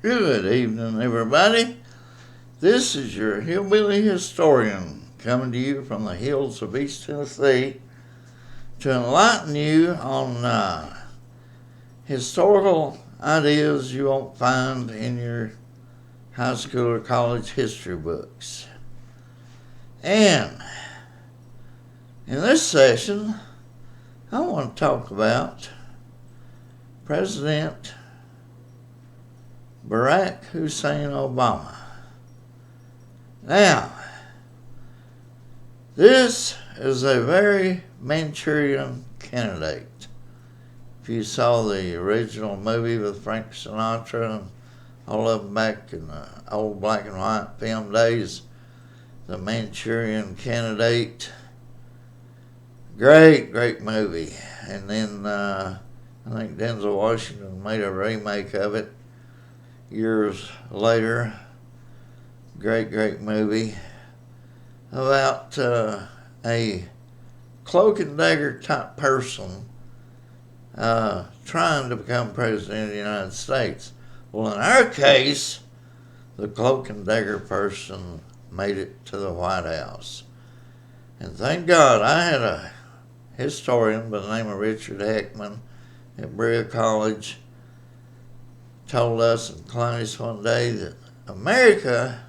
Good evening, everybody. This is your hillbilly historian coming to you from the hills of East Tennessee to enlighten you on historical ideas you won't find in your high school or college history books. And in this session, I want to talk about President Barack Hussein Obama. Now, this is a very Manchurian Candidate. If you saw the original movie with Frank Sinatra and all of them back in the old black and white film days, the Manchurian Candidate, great movie. And then I think Denzel Washington made a remake of it years later. Great movie about a cloak and dagger type person trying to become president of the United States. Well, in our case, the cloak and dagger person made it to the White House. And thank God I had a historian by the name of Richard Heckman at Berea College told us in class one day that America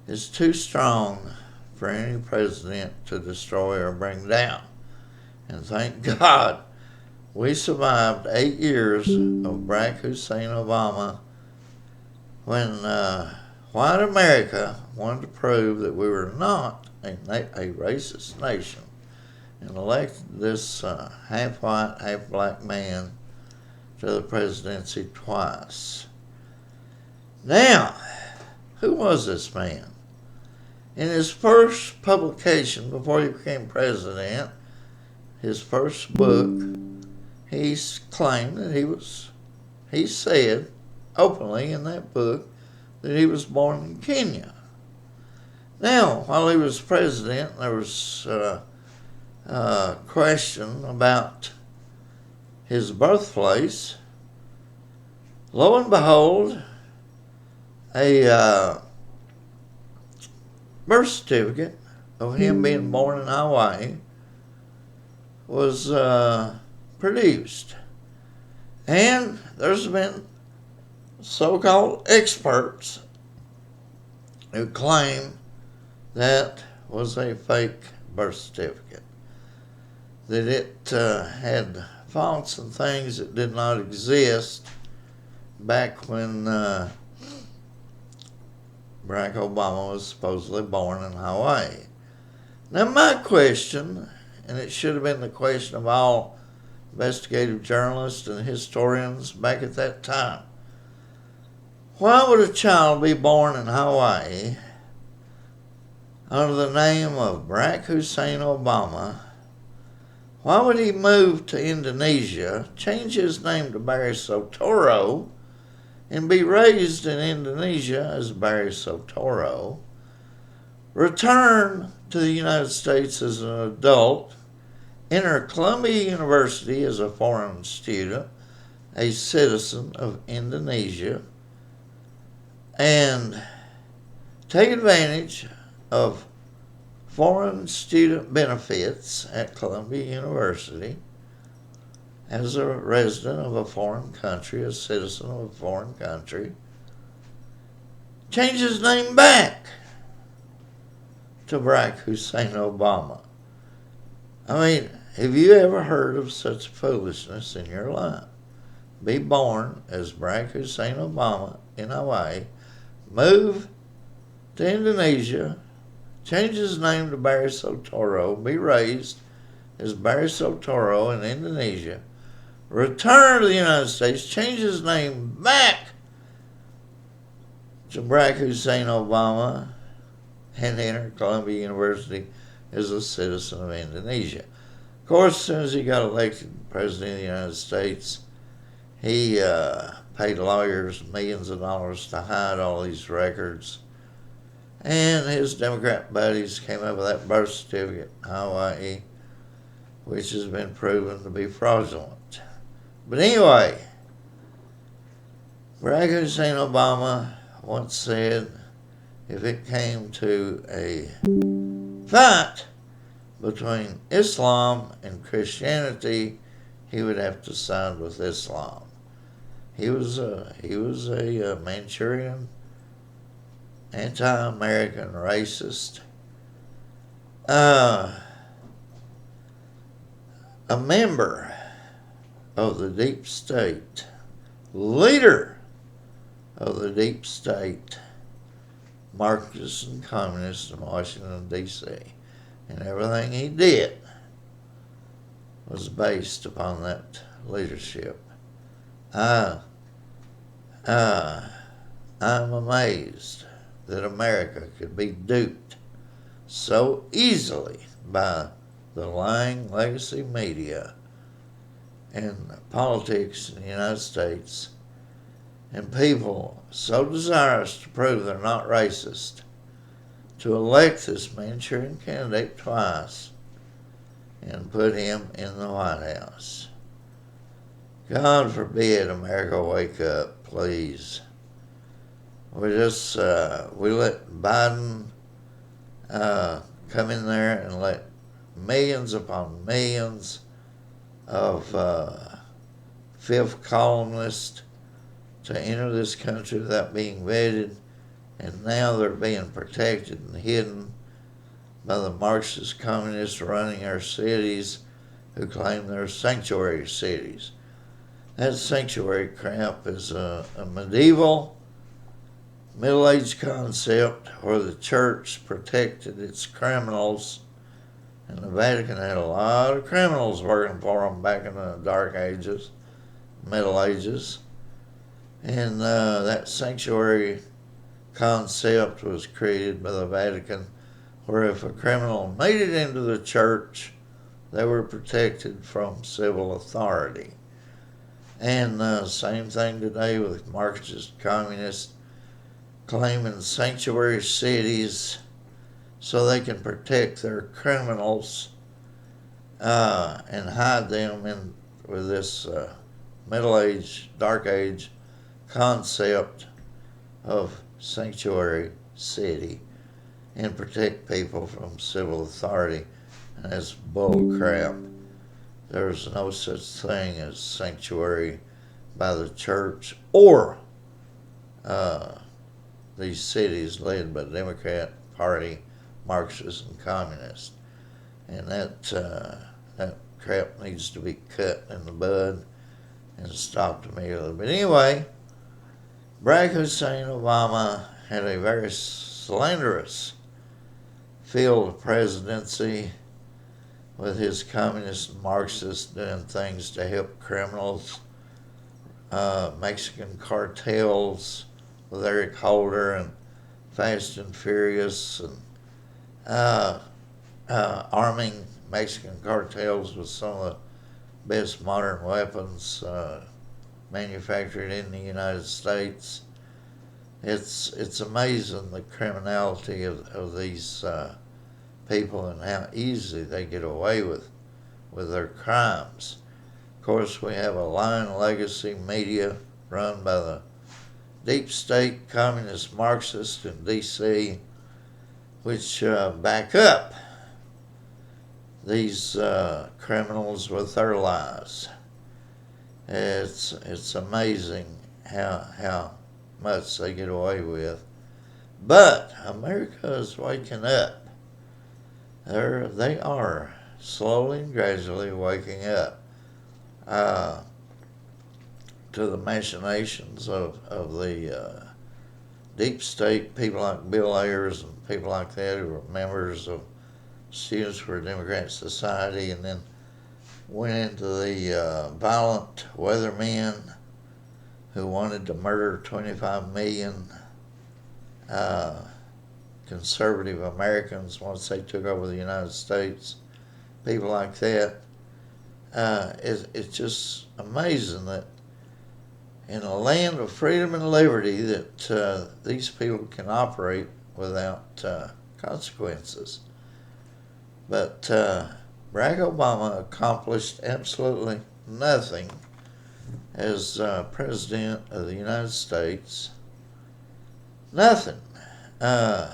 is too strong for any president to destroy or bring down. And thank God we survived 8 years of Barack Hussein Obama when white America wanted to prove that we were not a racist nation and elected this half white, half black man to the presidency twice. Now, who was this man? In his first publication before he became president, his first book, he claimed that he said openly in that book that he was born in Kenya. Now, while he was president, there was a question about his birthplace. Lo and behold, a birth certificate of him being born in Hawaii was produced. And there's been so-called experts who claim that was a fake birth certificate, that it had faults and things that did not exist back when Barack Obama was supposedly born in Hawaii. Now my question, and it should have been the question of all investigative journalists and historians back at that time, why would a child be born in Hawaii under the name of Barack Hussein Obama? Why would he move to Indonesia, change his name to Barry Sotoro, and be raised in Indonesia as Barry Sotoro, return to the United States as an adult, enter Columbia University as a foreign student, a citizen of Indonesia, and take advantage of foreign student benefits at Columbia University as a resident of a foreign country, a citizen of a foreign country, change his name back to Barack Hussein Obama. I mean, have you ever heard of such foolishness in your life? Be born as Barack Hussein Obama in Hawaii, move to Indonesia, change his name to Barry Sotoro, be raised as Barry Sotoro in Indonesia, return to the United States, change his name back to Barack Hussein Obama, and enter Columbia University as a citizen of Indonesia. Of course, as soon as he got elected president of the United States, he paid lawyers millions of dollars to hide all these records. And his Democrat buddies came up with that birth certificate in Hawaii, which has been proven to be fraudulent. But anyway, Barack Hussein Obama once said if it came to a fight between Islam and Christianity, he would have to side with Islam. He was a Manchurian, anti-American racist, a member of the deep state, leader of the deep state, Marxist and communist in Washington, D.C. And everything he did was based upon that leadership. I'm amazed that America could be duped so easily by the lying legacy media and politics in the United States, and people so desirous to prove they're not racist, to elect this Manchurian candidate twice and put him in the White House. God forbid America wake up, please. We let Biden come in there and let millions upon millions of fifth columnists to enter this country without being vetted, and now they're being protected and hidden by the Marxist communists running our cities who claim they're sanctuary cities. That sanctuary crap is a medieval, middle-aged concept where the church protected its criminals, and the Vatican had a lot of criminals working for them back in the Dark Ages, Middle Ages. And that sanctuary concept was created by the Vatican, where if a criminal made it into the church, they were protected from civil authority. And same thing today with Marxist communists claiming sanctuary cities so they can protect their criminals and hide them in with this Middle Age, Dark Age concept of sanctuary city and protect people from civil authority. And that's bull crap. There's no such thing as sanctuary by the church or these cities led by the Democrat Party, Marxists and communists. And that crap needs to be cut in the bud and stopped immediately. But anyway, Barack Hussein Obama had a very slanderous field of presidency with his communist and Marxists doing things to help criminals, Mexican cartels with Eric Holder and Fast and Furious, and arming Mexican cartels with some of the best modern weapons manufactured in the United States. It's amazing the criminality of these people and how easy they get away with their crimes. Of course, we have a lying legacy media run by the deep state communist Marxists in D.C., which back up these criminals with their lies. It's amazing how much they get away with. But America is waking up. They are slowly and gradually waking up to the machinations of the deep state, people like Bill Ayers and people like that who were members of Students for a Democratic Society, and then went into the violent weathermen who wanted to murder 25 million conservative Americans once they took over the United States. People like that. It's just amazing that in a land of freedom and liberty that these people can operate without consequences. But Barack Obama accomplished absolutely nothing as President of the United States? Nothing. Uh,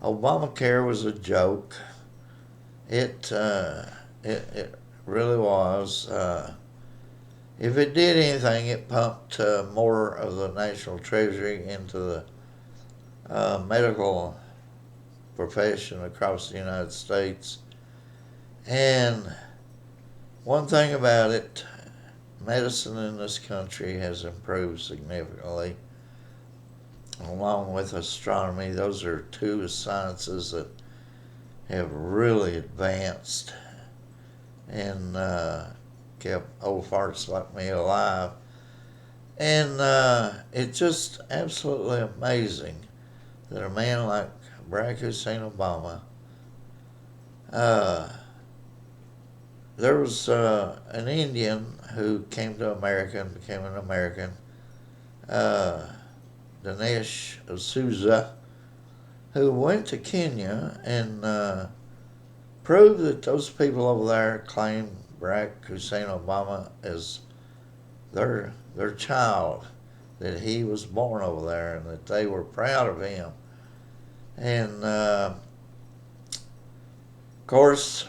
Obamacare was a joke. It really was. If it did anything, it pumped more of the national treasury into the medical profession across the United States. And one thing about it, medicine in this country has improved significantly, along with astronomy. Those are two sciences that have really advanced and kept old farts like me alive. And it's just absolutely amazing that a man like Barack Hussein Obama, there was an Indian who came to America and became an American, Dinesh D'Souza, who went to Kenya and proved that those people over there claimed Barack Hussein Obama as their child, that he was born over there and that they were proud of him. And of course,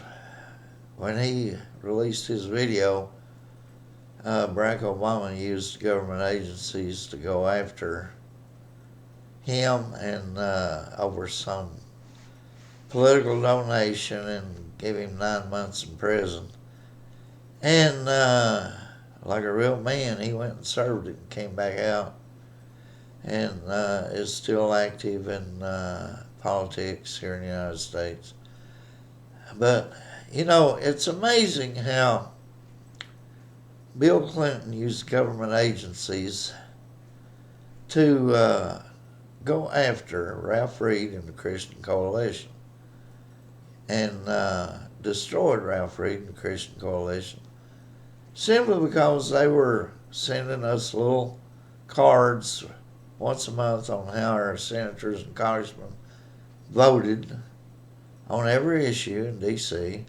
when he released his video, Barack Obama used government agencies to go after him and over some political donation and give him 9 months in prison. And like a real man, he went and served it and came back out and is still active in politics here in the United States. But, you know, it's amazing how Bill Clinton used government agencies to go after Ralph Reed and the Christian Coalition and destroyed Ralph Reed and the Christian Coalition simply because they were sending us little cards once a month on how our senators and congressmen voted on every issue in D.C.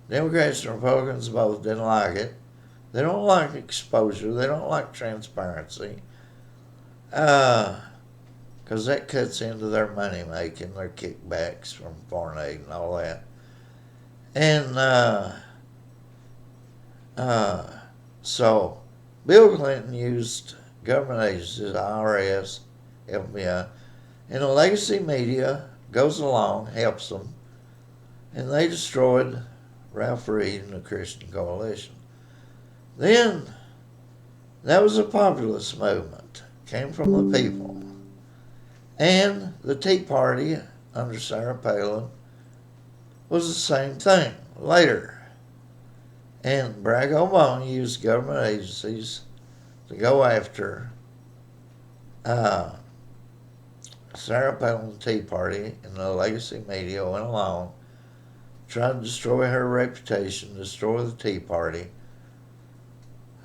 Democrats and Republicans both didn't like it. They don't like exposure. They don't like transparency. Because that cuts into their money making, their kickbacks from foreign aid and all that. And so Bill Clinton used government agencies, IRS, FBI, and the legacy media goes along, helps them, and they destroyed Ralph Reed and the Christian Coalition. Then, that was a populist movement, came from the people. And the Tea Party, under Sarah Palin, was the same thing later. And Barack Obama used government agencies to go after Sarah Palin's Tea Party, and the legacy media went along, tried to destroy her reputation, destroy the Tea Party,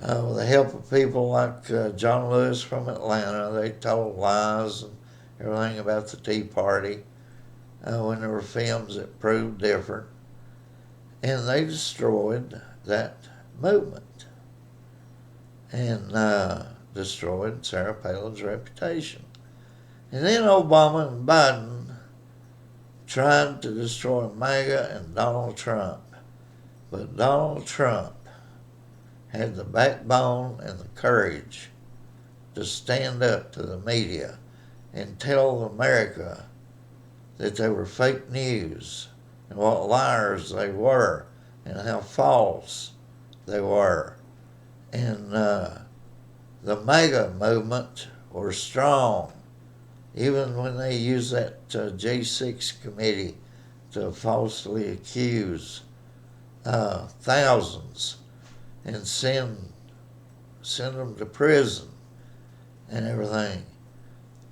with the help of people like John Lewis from Atlanta. They told lies and everything about the Tea Party when there were films that proved different. And they destroyed that movement and destroyed Sarah Palin's reputation. And then Obama and Biden tried to destroy MAGA and Donald Trump. But Donald Trump had the backbone and the courage to stand up to the media and tell America that they were fake news and what liars they were and how false they were. And the MAGA movement were strong, even when they used that J6 committee to falsely accuse thousands and send them to prison and everything.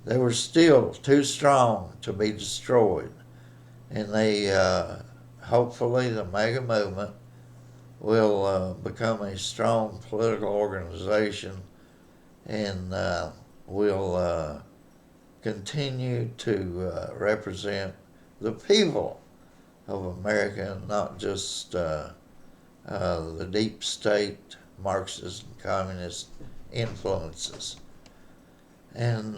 They were still too strong to be destroyed. And they, hopefully the MAGA movement will become a strong political organization and will continue to represent the people of America, not just the deep state Marxist and communist influences. And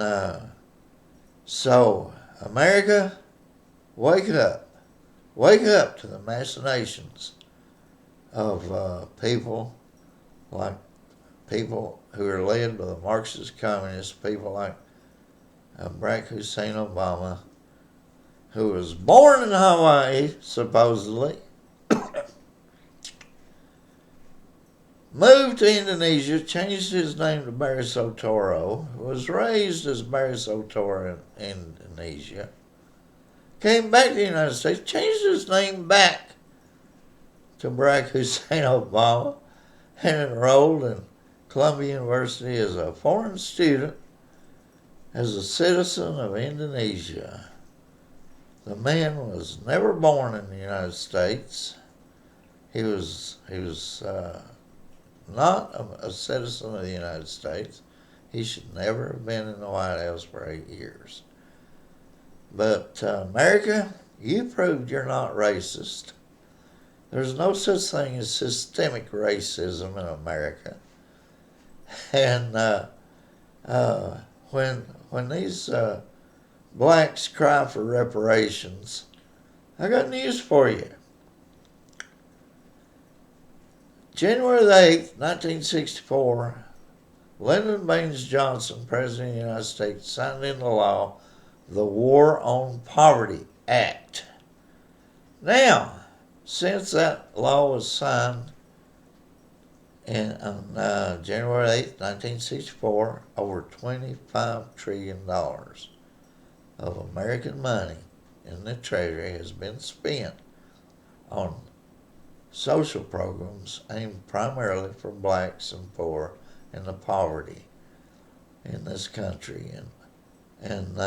so, America, wake up. Wake up to the machinations of people like people who are led by the Marxist communists, people like Barack Hussein Obama, who was born in Hawaii, supposedly, moved to Indonesia, changed his name to Barry Sotoro, was raised as Barry Sotoro in Indonesia, came back to the United States, changed his name back to Barack Hussein Obama, and enrolled in Columbia University as a foreign student, as a citizen of Indonesia. The man was never born in the United States. He was not a citizen of the United States. He should never have been in the White House for 8 years. But America, you proved you're not racist. There's no such thing as systemic racism in America. And when these blacks cry for reparations, I got news for you. January the 8th, 1964, Lyndon Baines Johnson, President of the United States, signed into law the War on Poverty Act. Now, since that law was signed on January 8th, 1964, over $25 trillion of American money in the Treasury has been spent on social programs aimed primarily for blacks and poor and the poverty in this country. And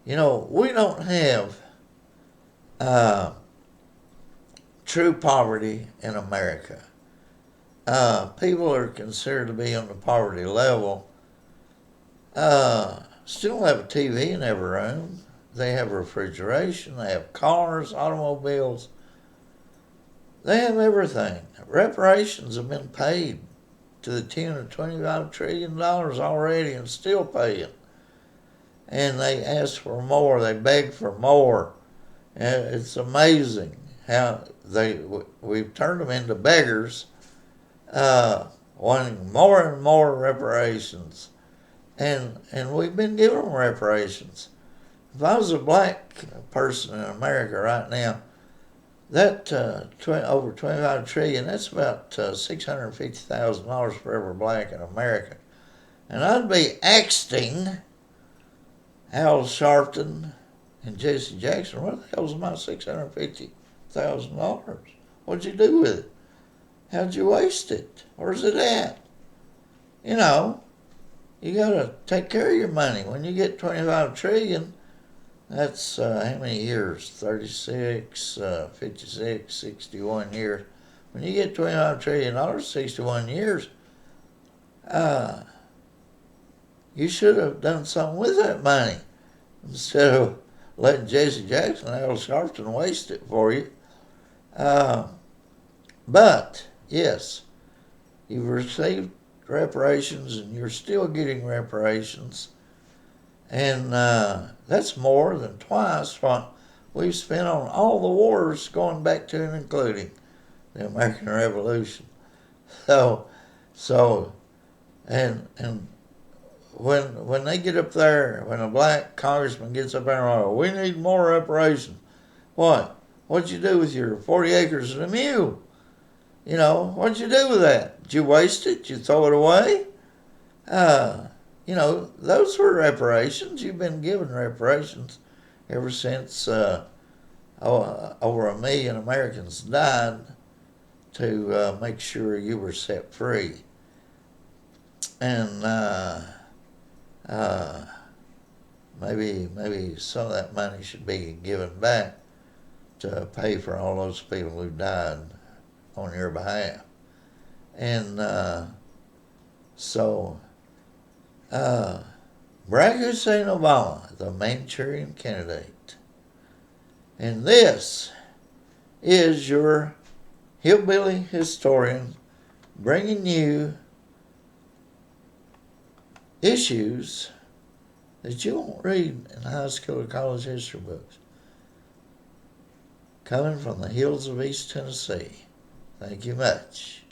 we don't have true poverty in America. People are considered to be on the poverty level. Still have a TV in every room. They have refrigeration. They have cars, automobiles. They have everything. Reparations have been paid to the tune of $25 trillion already and still paying. And they ask for more. They beg for more. And it's amazing how we've turned them into beggars, wanting more and more reparations. And we've been giving them reparations. If I was a black person in America right now, that over $25 trillion, that's about $650,000 for every black in America. And I'd be asking Al Sharpton and Jesse Jackson, what the hell's my $650,000? What'd you do with it? How'd you waste it? Where's it at? You gotta take care of your money. When you get $25 trillion, that's how many years? 36, 56, 61 years. When you get $25 trillion, 61 years, you should have done something with that money instead of letting Jesse Jackson and Al Sharpton waste it for you. But, yes, you've received reparations and you're still getting reparations. And that's more than twice what we've spent on all the wars going back to and including the American Revolution. So when they get up there, when a black congressman gets up there and we need more reparations, what'd you do with your 40 acres and a mule? What'd you do with that? Did you waste it? Did you throw it away? Those were reparations. You've been given reparations ever since over 1 million Americans died to make sure you were set free. And maybe some of that money should be given back to pay for all those people who died on your behalf. And Barack Hussein Obama, the Manchurian Candidate. And this is your hillbilly historian, bringing you issues that you won't read in high school or college history books. Coming from the hills of East Tennessee. Thank you much.